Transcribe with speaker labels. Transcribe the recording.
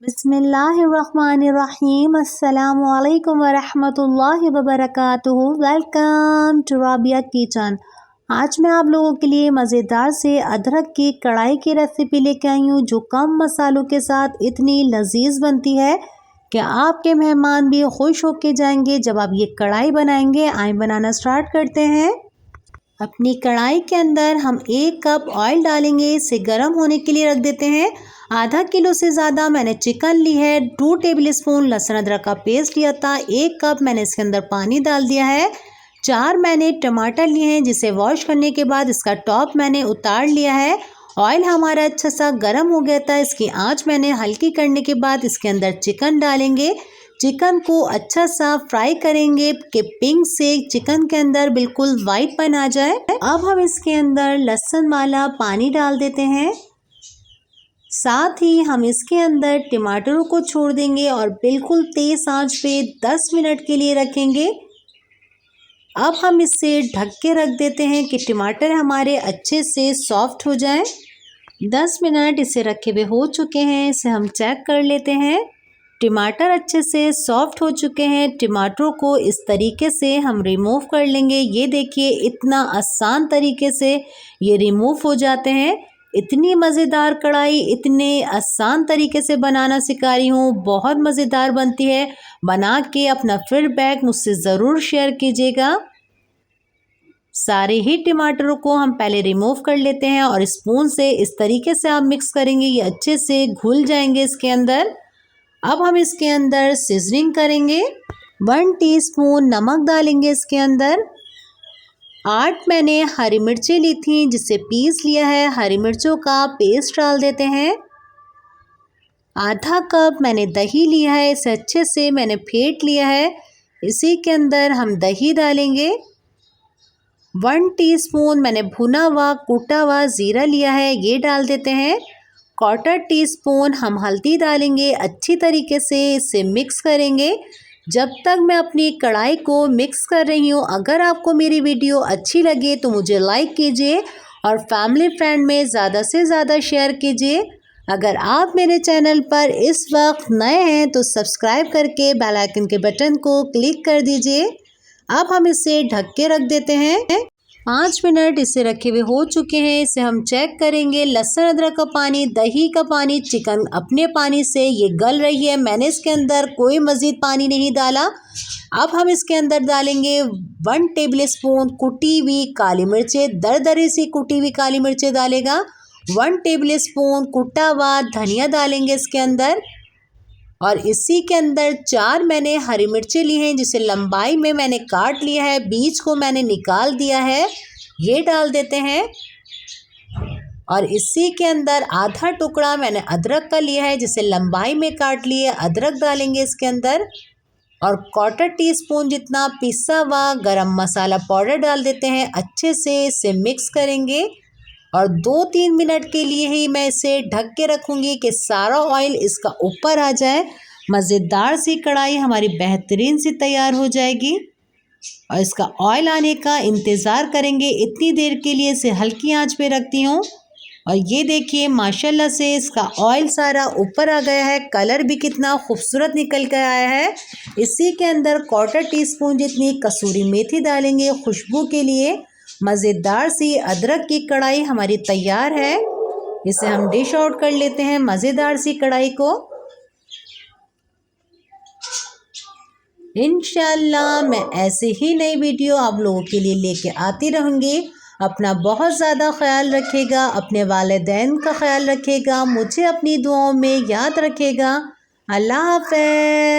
Speaker 1: बिस्मिल्लाहिर्रहमानिर्रहीम। अस्सलामुअलैकुम वरहमतुल्लाहि वबरकातुहू। Welcome to Rabia kitchen. आज मैं आप लोगों के लिए मज़ेदार से अदरक की कढ़ाई की रेसिपी लेके आई हूँ, जो कम मसालों के साथ इतनी लजीज बनती है कि आपके मेहमान भी खुश होके जाएंगे जब आप ये कढ़ाई बनाएंगे। आए बनाना स्टार्ट करते हैं। अपनी कढ़ाई के अंदर हम 1 कप ऑयल डालेंगे, इसे गर्म होने के लिए रख देते हैं। आधा किलो से ज़्यादा मैंने चिकन ली है। 2 टेबलस्पून लहसुन अदरक का पेस्ट लिया था। 1 कप मैंने इसके अंदर पानी डाल दिया है। 4 मैंने टमाटर लिए हैं, जिसे वॉश करने के बाद इसका टॉप मैंने उतार लिया है। ऑयल हमारा अच्छा सा गर्म हो गया था। इसकी आंच मैंने हल्की करने के बाद इसके अंदर चिकन डालेंगे। चिकन को अच्छा सा फ्राई करेंगे कि पिंक से चिकन के अंदर बिल्कुल वाइटपन आ जाए। अब हम इसके अंदर लहसुन वाला पानी डाल देते हैं। साथ ही हम इसके अंदर टमाटरों को छोड़ देंगे और बिल्कुल तेज आंच पे 10 मिनट के लिए रखेंगे। अब हम इसे ढक के रख देते हैं कि टमाटर हमारे अच्छे से सॉफ्ट हो जाएं। 10 मिनट इसे रखे हुए हो चुके हैं। इसे हम चेक कर लेते हैं। टमाटर अच्छे से सॉफ्ट हो चुके हैं। टमाटरों को इस तरीके से हम रिमूव कर लेंगे। ये देखिए, इतना आसान तरीके से ये रिमूव हो जाते हैं। इतनी मज़ेदार कढ़ाई इतने आसान तरीके से बनाना सिखा रही हूँ, बहुत मज़ेदार बनती है। बना के अपना फीडबैक मुझसे ज़रूर शेयर कीजिएगा। सारे ही टमाटरों को हम पहले रिमूव कर लेते हैं और स्पून से इस तरीके से आप मिक्स करेंगे, ये अच्छे से घुल जाएंगे इसके अंदर। अब हम इसके अंदर सीजनिंग करेंगे। 1 टीस्पून नमक डालेंगे इसके अंदर। 8 मैंने हरी मिर्चें ली थी, जिसे पीस लिया है। हरी मिर्चों का पेस्ट डाल देते हैं। आधा कप मैंने दही लिया है, इसे अच्छे से मैंने फेंट लिया है। इसी के अंदर हम दही डालेंगे। 1 टीस्पून मैंने भुना हुआ कूटा हुआ ज़ीरा लिया है, ये डाल देते हैं। 1/4 टीस्पून हम हल्दी डालेंगे। अच्छी तरीके से इसे मिक्स करेंगे जब तक मैं अपनी कढ़ाई को मिक्स कर रही हूँ। अगर आपको मेरी वीडियो अच्छी लगे तो मुझे लाइक कीजिए और फैमिली फ्रेंड में ज़्यादा से ज़्यादा शेयर कीजिए। अगर आप मेरे चैनल पर इस वक्त नए हैं तो सब्सक्राइब करके बेल आइकन के बटन को क्लिक कर दीजिए। अब हम इसे ढक के रख देते हैं। 5 मिनट इसे रखे हुए हो चुके हैं। इसे हम चेक करेंगे। लहसुन अदरक का पानी, दही का पानी, चिकन अपने पानी से ये गल रही है। मैंने इसके अंदर कोई मज़ीद पानी नहीं डाला। अब हम इसके अंदर डालेंगे 1 टेबलस्पून कुटी हुई काली मिर्चें, दरदरी सी कुटी हुई काली मिर्चें डालेगा। 1 टेबलस्पून कुटा हुआ धनिया डालेंगे इसके अंदर। और इसी के अंदर 4 मैंने हरी मिर्चें ली हैं, जिसे लंबाई में मैंने काट लिया है, बीज को मैंने निकाल दिया है, ये डाल देते हैं। और इसी के अंदर आधा टुकड़ा मैंने अदरक का लिया है, जिसे लंबाई में काट लिया, अदरक डालेंगे इसके अंदर। और 1/4 टीस्पून जितना पिसा हुआ गरम मसाला पाउडर डाल देते हैं। अच्छे से इसे मिक्स करेंगे और 2-3 मिनट के लिए ही मैं इसे ढक के रखूँगी कि सारा ऑयल इसका ऊपर आ जाए। मज़ेदार सी कढ़ाई हमारी बेहतरीन सी तैयार हो जाएगी। और इसका ऑयल आने का इंतज़ार करेंगे। इतनी देर के लिए इसे हल्की आंच पे रखती हूँ। और ये देखिए, माशाल्लाह से इसका ऑयल सारा ऊपर आ गया है। कलर भी कितना खूबसूरत निकल कर आया है। इसी के अंदर 1/4 टीस्पून जितनी कसूरी मेथी डालेंगे खुशबू के लिए। मज़ेदार सी अदरक की कढ़ाई हमारी तैयार है। इसे हम डिश आउट कर लेते हैं मज़ेदार सी कढ़ाई को। इंशाल्लाह मैं ऐसे ही नई वीडियो आप लोगों के लिए लेके आती रहूँगी। अपना बहुत ज़्यादा ख्याल रखिएगा, अपने वालिदैन का ख्याल रखिएगा, मुझे अपनी दुआओं में याद रखिएगा। अल्लाह हाफ़िज़।